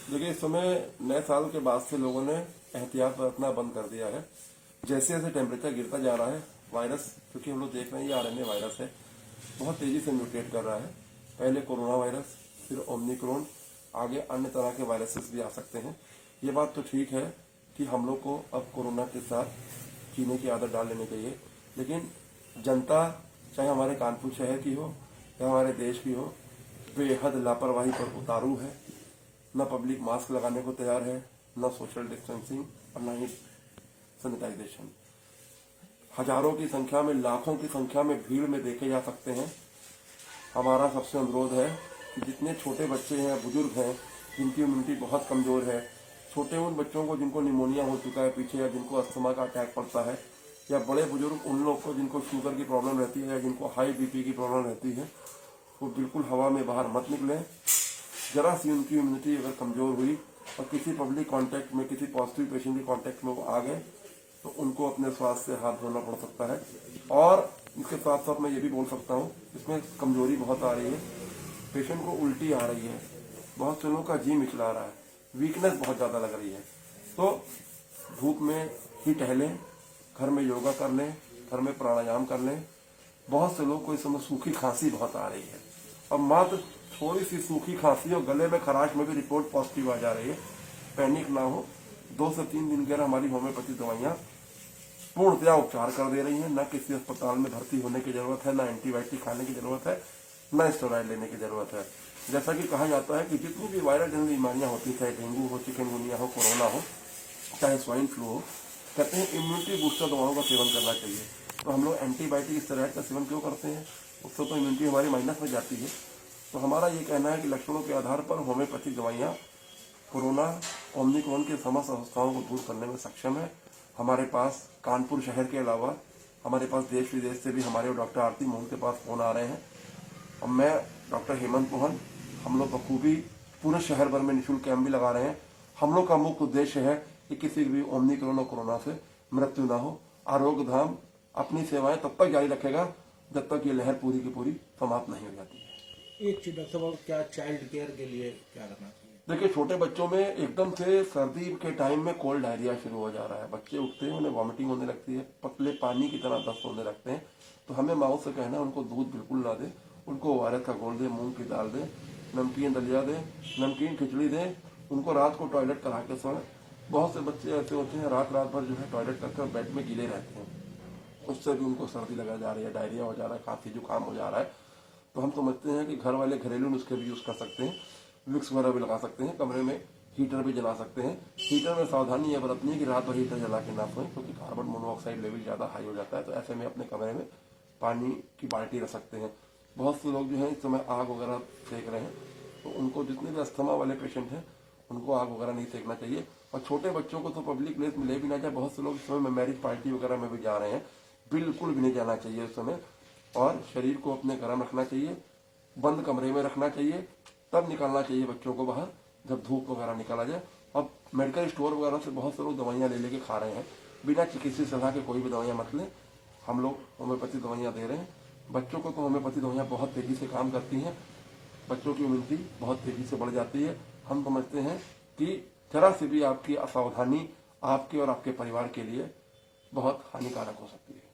देखिए, इस समय नए साल के बाद से लोगों ने एहतियात बरतना बंद कर दिया है। जैसे जैसे टेम्परेचर गिरता जा रहा है, वायरस, क्योंकि हम लोग देख रहे हैं ये आरएनए वायरस है, बहुत तेजी से म्यूटेट कर रहा है। पहले कोरोना वायरस, फिर ओमिक्रॉन, आगे अन्य तरह के वायरसेस भी आ सकते हैं। ये बात तो ठीक है कि हम लोग को अब कोरोना के साथ जीने की आदत डाल लेनी चाहिए, लेकिन जनता, चाहे हमारे कानपुर शहर की हो या हमारे देश की हो, बेहद लापरवाही पर उतारू है। न पब्लिक मास्क लगाने को तैयार है, न सोशल डिस्टेंसिंग और न ही सैनिटाइजेशन। हजारों की संख्या में, लाखों की संख्या में भीड़ में देखे जा सकते हैं। हमारा सबसे अनुरोध है कि जितने छोटे बच्चे हैं, बुजुर्ग हैं, जिनकी इम्यूनिटी बहुत कमजोर है, छोटे उन बच्चों को जिनको निमोनिया हो चुका है पीछे, या जिनको अस्थमा का अटैक पड़ता है, या बड़े बुजुर्ग उन लोग को जिनको शुगर की प्रॉब्लम रहती है या जिनको हाई बीपी की प्रॉब्लम रहती है, वो बिल्कुल हवा में बाहर मत निकलें। जरा सी उनकी इम्यूनिटी अगर कमजोर हुई और किसी पब्लिक कांटेक्ट में, किसी पॉजिटिव पेशेंट के कांटेक्ट में वो आ गए, तो उनको अपने स्वास्थ्य से हाथ धोना पड़ सकता है। और इसके साथ साथ मैं ये भी बोल सकता हूँ, इसमें कमजोरी बहुत आ रही है, पेशेंट को उल्टी आ रही है, बहुत से लोगों का जी मिचला रहा है, वीकनेस बहुत ज्यादा लग रही है। तो धूप में ही टहलें, घर में योगा कर लें, घर में प्राणायाम कर लें। बहुत से लोग को इस समय सूखी खांसी बहुत आ रही है, अब मात्र थोड़ी सी सूखी खांसी और गले में खराश में भी रिपोर्ट पॉजिटिव आ जा रही है। पैनिक ना हो, 2 से 3 दिन के अंदर हमारी होम्योपैथी दवाइयां पूर्णतया उपचार कर दे रही है। न किसी अस्पताल में भर्ती होने की जरूरत है, न एंटीबायोटिक खाने की जरूरत है, न स्टेरॉइड लेने की जरूरत है। जैसा कि कहा जाता है कि जितनी भी वायरल जनित बीमारियां होती, चाहे डेंगू हो, चिकनगुनिया हो, कोरोना हो, चाहे स्वाइन फ्लू हो, कहते हैं इम्यूनिटी बूस्टर दवाओं का सेवन करना चाहिए। तो हम लोग एंटीबायोटिक स्टेरॉइड का सेवन क्यों करते हैं? उससे तो इम्यूनिटी हमारी माइनस में जाती है। तो हमारा ये कहना है कि लक्षणों के आधार पर होम्योपैथिक दवाइयाँ कोरोना, ओमिक्रॉन के समस्त अवस्थाओं को दूर करने में सक्षम है। हमारे पास कानपुर शहर के अलावा हमारे पास देश विदेश से भी हमारे डॉक्टर आरती मोहन के पास फोन आ रहे हैं, और मैं डॉक्टर हेमंत मोहन, हम लोग बखूबी पूरे शहर भर में निःशुल्क कैंप भी लगा रहे हैं। हम लोग का मुख्य उद्देश्य है कि किसी भी ओमिक्रॉन और कोरोना से मृत्यु ना हो। आरोग्य धाम अपनी सेवाएं तब तक जारी रखेगा जब तक ये लहर पूरी की पूरी समाप्त नहीं हो जाती है। एक चीज डॉक्टर साहब, क्या चाइल्ड केयर के लिए क्या करना चाहिए? देखिए, छोटे बच्चों में एकदम से सर्दी के टाइम में कोल्ड डायरिया शुरू हो जा रहा है। बच्चे उठते हैं, उन्हें वॉमिटिंग होने लगती है, पतले पानी की तरह दस्त होने लगते हैं। तो हमें माओ से कहना है उनको दूध बिल्कुल ना दे, उनको ORS का घोल दे, मूंग की दाल दे, नमकीन दलिया दे, नमकीन खिचड़ी दे, उनको रात को टॉयलेट करा के सोए। बहुत से बच्चे ऐसे होते हैं रात रात भर जो है टॉयलेट करके बेड में गीले रहते हैं, उससे भी उनको सर्दी लगा जा रही है, डायरिया हो जा रहा है, खांसी जुकाम हो जा रहा है। तो हम समझते हैं कि घर वाले घरेलू नुस्खे भी यूज कर सकते हैं, विक्स वगैरह भी लगा सकते हैं, कमरे में हीटर भी जला सकते हैं। हीटर में सावधानी यह बरतनी है कि रात भर हीटर जला के ना सोएं, क्योंकि कार्बन मोनोऑक्साइड लेवल ज्यादा हाई हो जाता है। तो ऐसे में अपने कमरे में पानी की बाल्टी रख सकते हैं। बहुत से लोग जो है इस समय आग वगैरह सेक रहे हैं, तो उनको, जितने भी अस्थमा वाले पेशेंट हैं, उनको आग वगैरह नहीं सेकना चाहिए। और छोटे बच्चों को तो पब्लिक प्लेस में ले भी ना जाए। बहुत से लोग इस समय मैरिज पार्टी वगैरह में भी जा रहे हैं, बिल्कुल भी नहीं जाना चाहिए उस समय। और शरीर को अपने गर्म रखना चाहिए, बंद कमरे में रखना चाहिए, तब निकालना चाहिए बच्चों को बाहर जब धूप वगैरह निकाला जाए। अब मेडिकल स्टोर वगैरह से बहुत से लोग दवाइयाँ ले लेके खा रहे हैं, बिना चिकित्सीय सलाह के कोई भी दवाइयाँ मत लें। हम लोग होम्योपैथी दवाइयाँ दे रहे हैं बच्चों को, तो होम्योपैथी दवाइयाँ बहुत तेजी से काम करती हैं, बच्चों की इम्यूनिटी बहुत तेजी से बढ़ जाती है। हम समझते हैं कि जरा से भी आपकी असावधानी आपके और आपके परिवार के लिए बहुत हानिकारक हो सकती है।